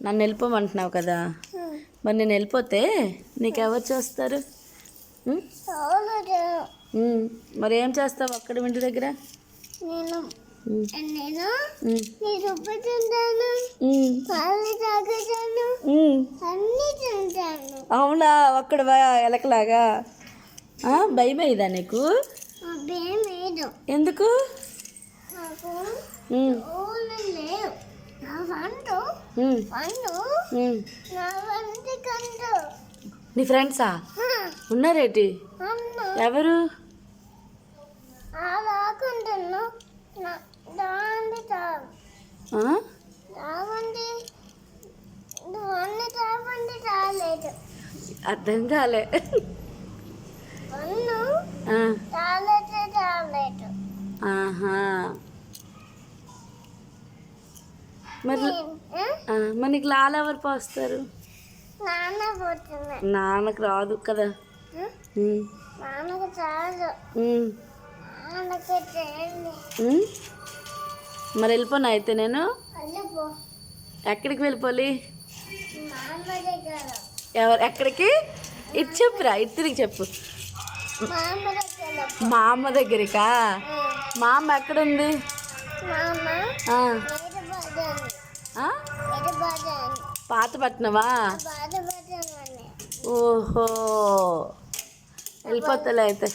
నన్ను వెళ్ళిపోమంటున్నావు కదా, మరి నేను వెళ్ళిపోతే నీకు ఎవరు చేస్తారు? మరి ఏం చేస్తావు అక్కడ ఇంటి దగ్గర? అవునా, అక్కడ ఎలకలాగా భయం అయ్యిదా నీకు? ఎందుకు? నీ ఫ్రెండ్సా ఉన్నారేటి? ఎవరు? అర్థం కాలే. ఆహా, మరి నీకు లాలు ఎవరు పోస్తారు? నాన్నకు రాదు కదా. మరి వెళ్ళిపోనా అయితే నేను? ఎక్కడికి వెళ్ళిపోవాలి? ఎక్కడికి? ఇటు చెప్పురా, ఇటు తిరిగి చెప్పు. మా అమ్మ దగ్గరికా? మా అమ్మ ఎక్కడుంది? పాతపట్నమా? ఓహో, వెళ్ళిపోతలే అయితే.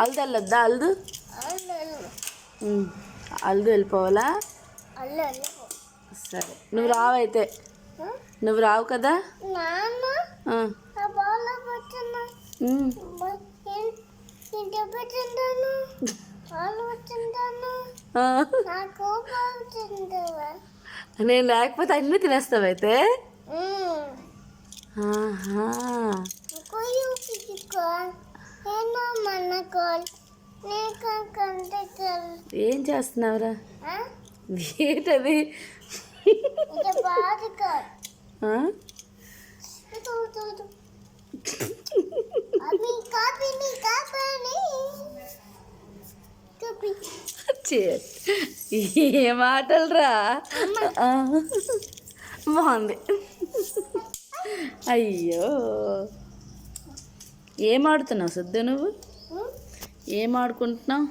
అల్దు వెళ్ళొద్దా? అల్దు వెళ్ళిపోవాలా? సరే, నువ్వు రావైతే. నువ్వు రావు కదా. నేను లేకపోతే అన్నీ తినేస్తావైతే. ఏం చేస్తున్నావురా? ఏంటది? ఏ మాటలురా, బాగుంది. అయ్యో, ఏం ఆడుతున్నావు సిద్ధు? నువ్వు ఏం ఆడుకుంటున్నావు?